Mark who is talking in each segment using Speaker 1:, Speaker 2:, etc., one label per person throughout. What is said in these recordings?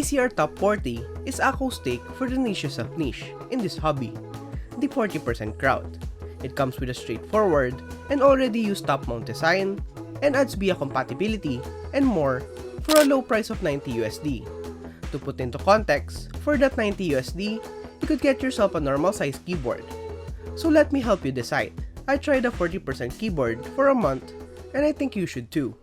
Speaker 1: ACR Top 40 is Akko's take for the niches of niche in this hobby, the 40% crowd. It comes with a straightforward and already used top mount design and adds VIA compatibility and more for a low price of 90 USD. To put into context, for that 90 USD, you could get yourself a normal size keyboard. So let me help you decide. I tried a 40% keyboard for a month and I think you should too.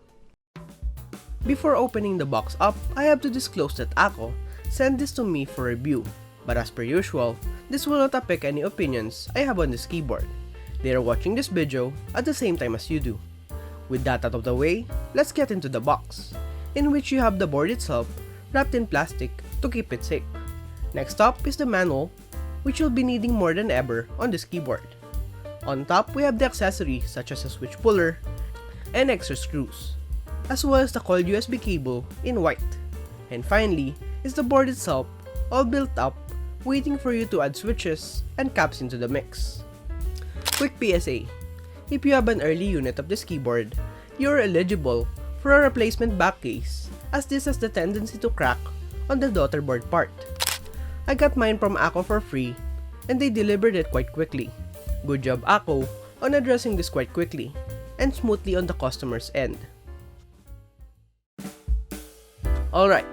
Speaker 1: Before opening the box up, I have to disclose that Akko sent this to me for review, but as per usual, this will not affect any opinions I have on this keyboard. They are watching this video at the same time as you do. With that out of the way, let's get into the box, in which you have the board itself wrapped in plastic to keep it safe. Next up is the manual, which you'll be needing more than ever on this keyboard. On top, we have the accessories such as a switch puller and extra screws, as well as the coiled USB cable in white. And finally is the board itself, all built up, waiting for you to add switches and caps into the mix. Quick PSA: if you have an early unit of this keyboard, you are eligible for a replacement back case, as this has the tendency to crack on the daughterboard part. I got mine from Akko for free and they delivered it quite quickly. Good job Akko on addressing this quite quickly and smoothly on the customer's end. Alright,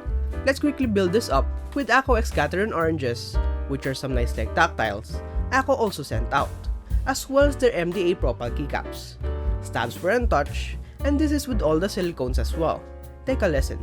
Speaker 1: let's quickly build this up with Akko X Gathering Oranges, which are some nice like tactiles Akko also sent out, as well as their MDA Propal keycaps. Stabs were untouched, and this is with all the silicones as well. Take a listen.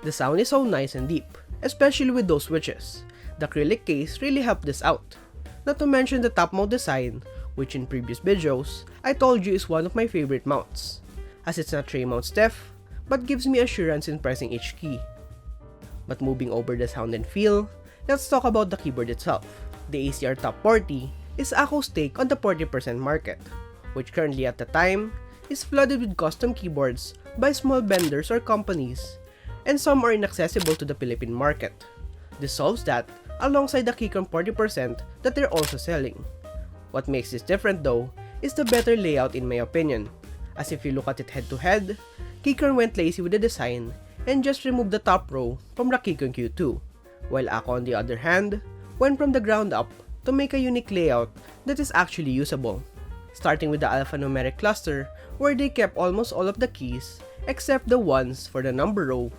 Speaker 1: The sound is so nice and deep, especially with those switches. The acrylic case really helped this out. Not to mention the top mount design, which in previous videos, I told you is one of my favorite mounts, as it's not tray mount stiff, but gives me assurance in pressing each key. But moving over the sound and feel, let's talk about the keyboard itself. The ACR Top 40 is Akko's take on the 40% market, which currently at the time, is flooded with custom keyboards by small vendors or companies, and some are inaccessible to the Philippine market. This solves that alongside the Keycam 40% that they're also selling. What makes this different though is the better layout in my opinion, as if you look at it head to head, Keycam went lazy with the design and just removed the top row from the Keycam Q2, while Akko on the other hand went from the ground up to make a unique layout that is actually usable. Starting with the alphanumeric cluster where they kept almost all of the keys except the ones for the number row,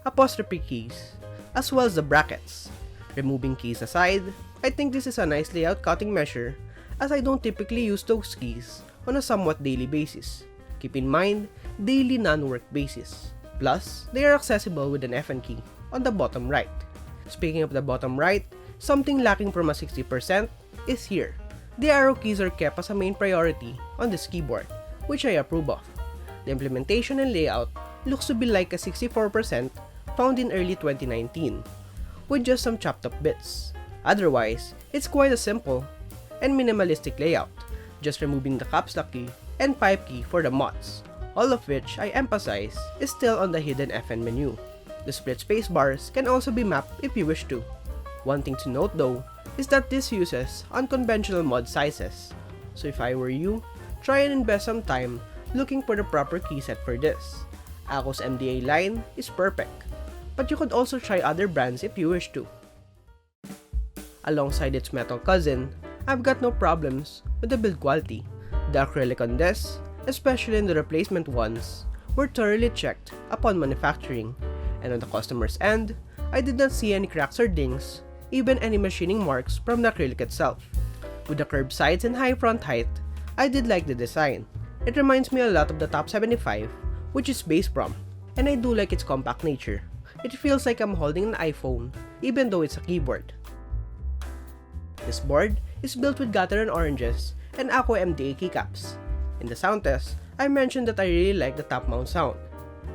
Speaker 1: apostrophe keys, as well as the brackets. Removing keys aside, I think this is a nice layout cutting measure, as I don't typically use those keys on a somewhat daily basis. Keep in mind, daily non-work basis. Plus, they are accessible with an FN key on the bottom right. Speaking of the bottom right, something lacking from a 60% is here. The arrow keys are kept as a main priority on this keyboard, which I approve of. The implementation and layout looks to be like a 64% found in early 2019, with just some chopped up bits. Otherwise, it's quite a simple and minimalistic layout, just removing the caps lock key and pipe key for the mods, all of which I emphasize is still on the hidden FN menu. The split space bars can also be mapped if you wish to. One thing to note though is that this uses unconventional mod sizes, so if I were you, try and invest some time looking for the proper key set for this. Akko's MDA line is perfect, but you could also try other brands if you wish to. Alongside its metal cousin, I've got no problems with the build quality. The acrylic on this, especially in the replacement ones, were thoroughly checked upon manufacturing, and on the customer's end, I did not see any cracks or dings, even any machining marks from the acrylic itself. With the curved sides and high front height, I did like the design. It reminds me a lot of the TOP75, which is based from, and I do like its compact nature. It feels like I'm holding an iPhone, even though it's a keyboard. This board is built with Gateron oranges and Akko MDA keycaps. In the sound test, I mentioned that I really like the top mount sound,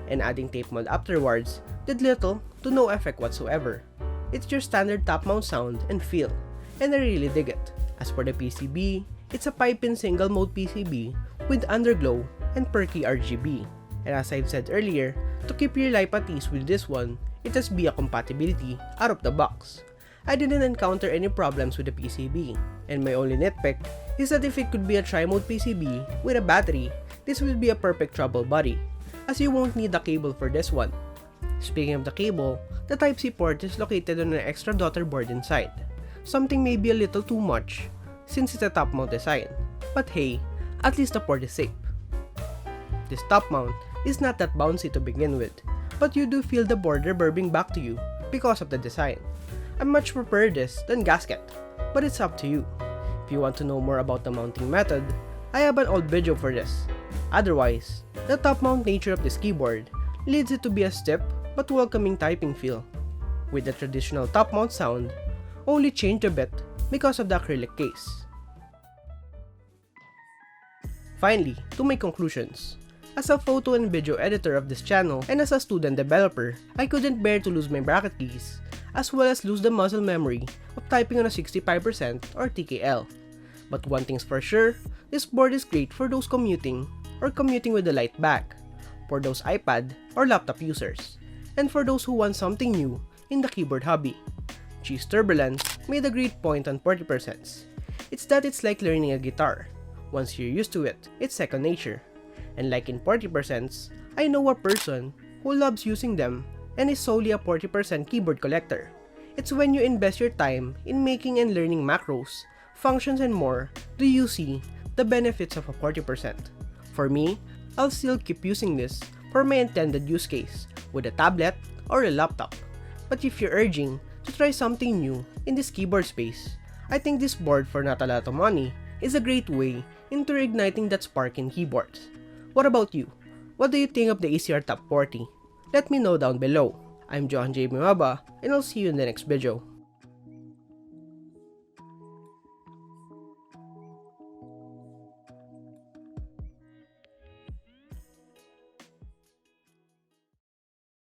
Speaker 1: and adding tape mod afterwards did little to no effect whatsoever. It's your standard top mount sound and feel, and I really dig it. As for the PCB, it's a 5-pin single mode PCB with underglow and perky RGB. And as I've said earlier, to keep your life at ease with this one, it has VIA compatibility out of the box. I didn't encounter any problems with the PCB, and my only nitpick is that if it could be a tri-mode PCB with a battery, this will be a perfect trouble buddy, as you won't need a cable for this one. Speaking of the cable, the Type-C port is located on an extra daughter board inside. Something may be a little too much, since it's a top mount design, but hey, at least the port is safe. This top mount is not that bouncy to begin with, but you do feel the board reverbing back to you because of the design. I much prefer this than gasket, but it's up to you. If you want to know more about the mounting method, I have an old video for this. Otherwise, the top mount nature of this keyboard leads it to be a stiff but welcoming typing feel, with the traditional top mount sound only changed a bit because of the acrylic case. Finally, to my conclusions. As a photo and video editor of this channel and as a student developer, I couldn't bear to lose my bracket keys, as well as lose the muscle memory of typing on a 65% or TKL. But one thing's for sure, this board is great for those commuting or commuting with a light bag, for those iPad or laptop users, and for those who want something new in the keyboard hobby. Cheese Turbulence made a great point on 40%. It's that it's like learning a guitar. Once you're used to it, it's second nature. And like in 40%, I know a person who loves using them and is solely a 40% keyboard collector. It's when you invest your time in making and learning macros, functions and more, do you see the benefits of a 40%. For me, I'll still keep using this for my intended use case with a tablet or a laptop. But if you're urging to try something new in this keyboard space, I think this board for not a lot of money is a great way into reigniting that spark in keyboards. What about you? What do you think of the ACR Top 40? Let me know down below. I'm Johan J. Mimaba, and I'll see you in the next video.